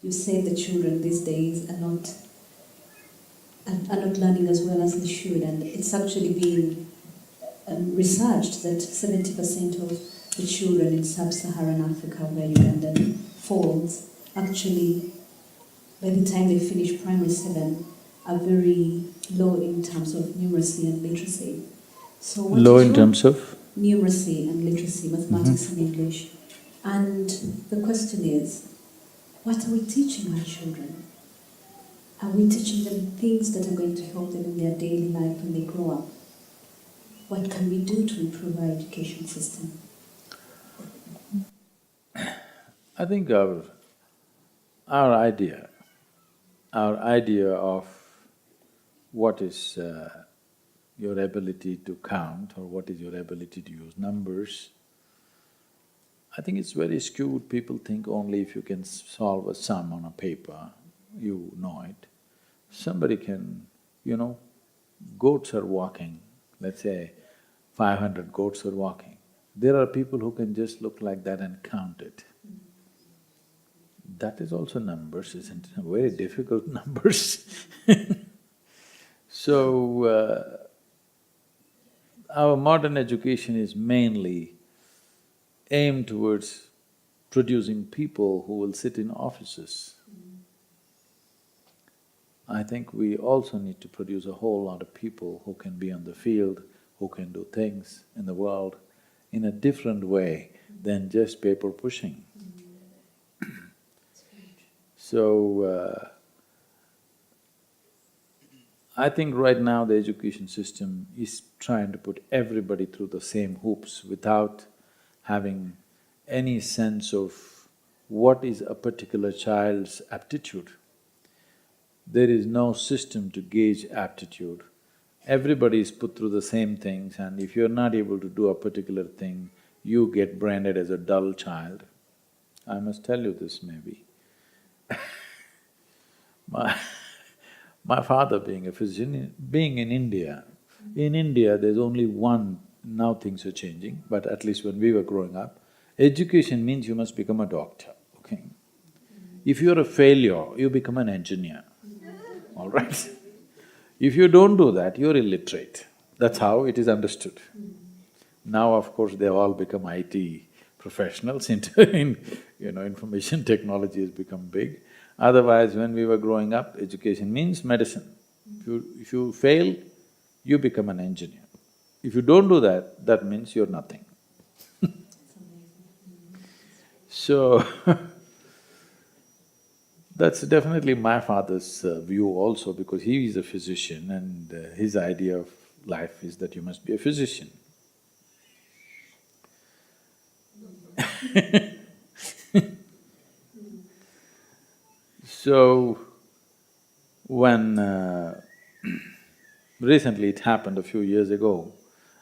you say the children these days are not learning as well as they should, and it's actually been researched that 70% of the children in sub-Saharan Africa, where Uganda falls, actually, by the time they finish primary 7, are very low in terms of numeracy and literacy. So what low is in wrong? terms of? Numeracy and literacy, mathematics and English. And the question is, what are we teaching our children? Are we teaching them things that are going to help them in their daily life when they grow up? What can we do to improve our education system? I think our idea of what is your ability to count or what is your ability to use numbers, I think it's very skewed. People think only if you can solve a sum on a paper, you know it. Somebody can, goats are walking, let's say 500 goats are walking. There are people who can just look like that and count it. That is also numbers, isn't it? Very difficult numbers So, our modern education is mainly aimed towards producing people who will sit in offices. I think we also need to produce a whole lot of people who can be on the field, who can do things in the world in a different way than just paper pushing. So, I think right now the education system is trying to put everybody through the same hoops without having any sense of what is a particular child's aptitude. There is no system to gauge aptitude. Everybody is put through the same things, and if you're not able to do a particular thing, you get branded as a dull child. I must tell you this maybe. My father being a physician, being in India there's only one… now things are changing, but at least when we were growing up, education means you must become a doctor, okay? If you're a failure, you become an engineer, all right? If you don't do that, you're illiterate. That's how it is understood. Now, of course, they've all become IT professionals information technology has become big. Otherwise, when we were growing up, education means medicine. If you fail, you become an engineer. If you don't do that, that means you're nothing. So, that's definitely my father's view also, because he is a physician and his idea of life is that you must be a physician. So, when recently it happened a few years ago,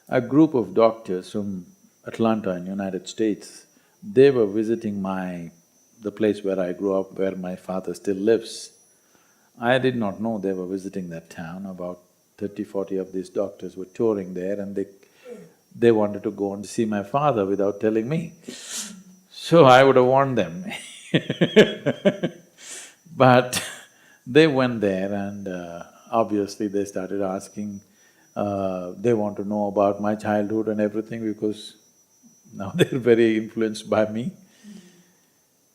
a group of doctors from Atlanta in United States, they were visiting the place where I grew up, where my father still lives. I did not know they were visiting that town. About 30-40 of these doctors were touring there, and they wanted to go and see my father without telling me. So I would have warned them But they went there and obviously they started asking, they want to know about my childhood and everything, because now they're very influenced by me.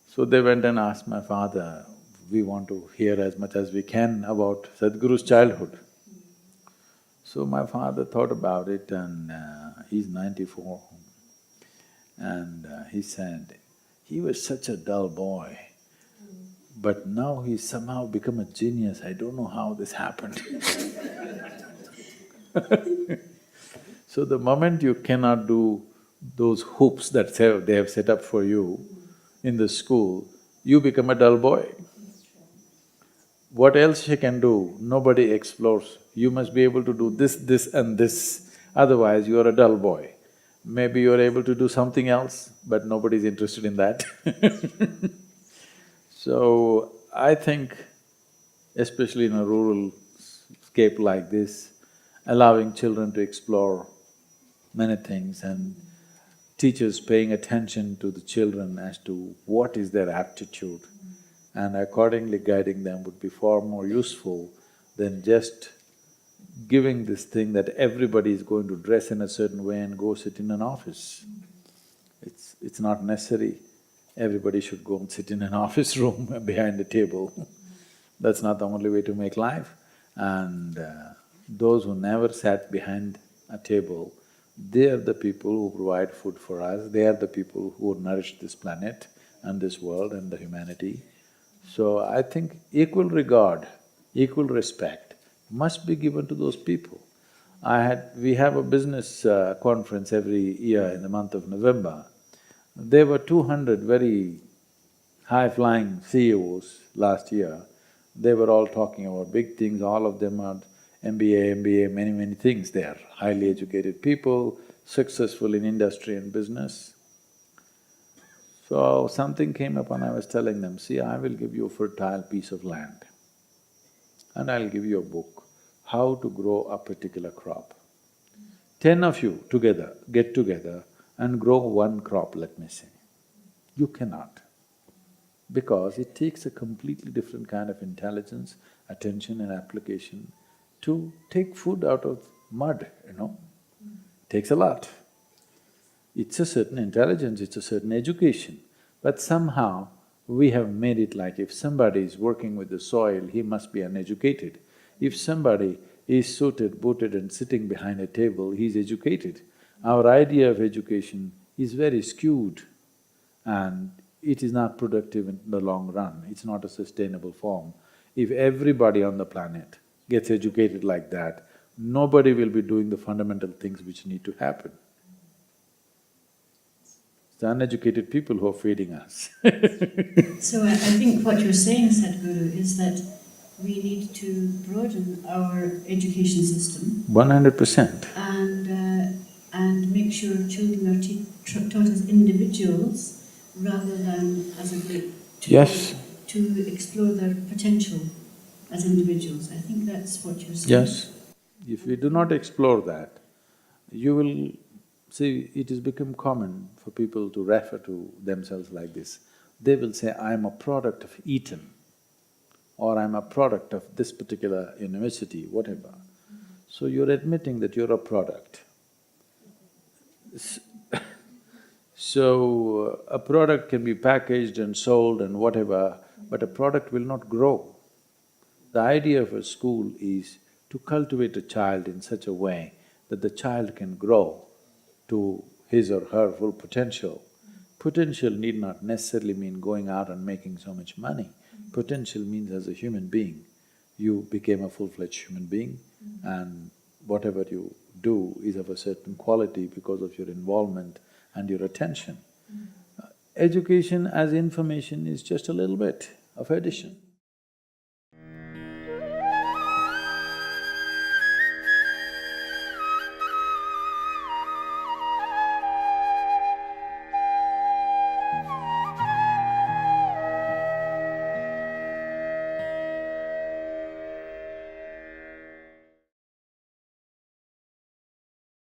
So they went and asked my father, we want to hear as much as we can about Sadhguru's childhood. So my father thought about it, and he's 94, and he said, he was such a dull boy, but now he's somehow become a genius. I don't know how this happened. So the moment you cannot do those hoops that they have set up for you in the school, you become a dull boy. What else you can do? Nobody explores. You must be able to do this, this and this, otherwise you are a dull boy. Maybe you are able to do something else, but nobody's interested in that So, I think, especially in a rural scape like this, allowing children to explore many things and teachers paying attention to the children as to what is their aptitude and accordingly guiding them would be far more useful than just giving this thing that everybody is going to dress in a certain way and go sit in an office. It's not necessary. Everybody should go and sit in an office room behind a table. That's not the only way to make life. And those who never sat behind a table, they are the people who provide food for us, they are the people who nourish this planet and this world and the humanity. So I think equal regard, equal respect must be given to those people. We have a business conference every year in the month of November. There were 200 very high-flying CEOs last year. They were all talking about big things, all of them are MBA, many things. They are highly educated people, successful in industry and business. So something came up and I was telling them, see, I will give you a fertile piece of land and I'll give you a book, how to grow a particular crop. 10 of you together, get together and grow one crop, let me say. You cannot, because it takes a completely different kind of intelligence, attention and application to take food out of mud, Takes a lot. It's a certain intelligence, it's a certain education, but somehow we have made it like if somebody is working with the soil, he must be uneducated. If somebody is suited, booted and sitting behind a table, he's educated. Our idea of education is very skewed and it is not productive in the long run, it's not a sustainable form. If everybody on the planet gets educated like that, nobody will be doing the fundamental things which need to happen. It's the uneducated people who are feeding us. So I think what you're saying, Sadhguru, is that we need to broaden our education system 100%. and make sure children are taught as individuals rather than as a group. Yes. To explore their potential as individuals. I think that's what you're saying. Yes. If we do not explore that, you will… See, it has become common for people to refer to themselves like this. They will say, I'm a product of Eton, or I'm a product of this particular university, whatever. So you're admitting that you're a product. So, a product can be packaged and sold and whatever, but a product will not grow. The idea of a school is to cultivate a child in such a way that the child can grow to his or her full potential. Potential need not necessarily mean going out and making so much money. Potential means as a human being, you became a full-fledged human being and whatever you do is of a certain quality because of your involvement and your attention. Education as information is just a little bit of addition.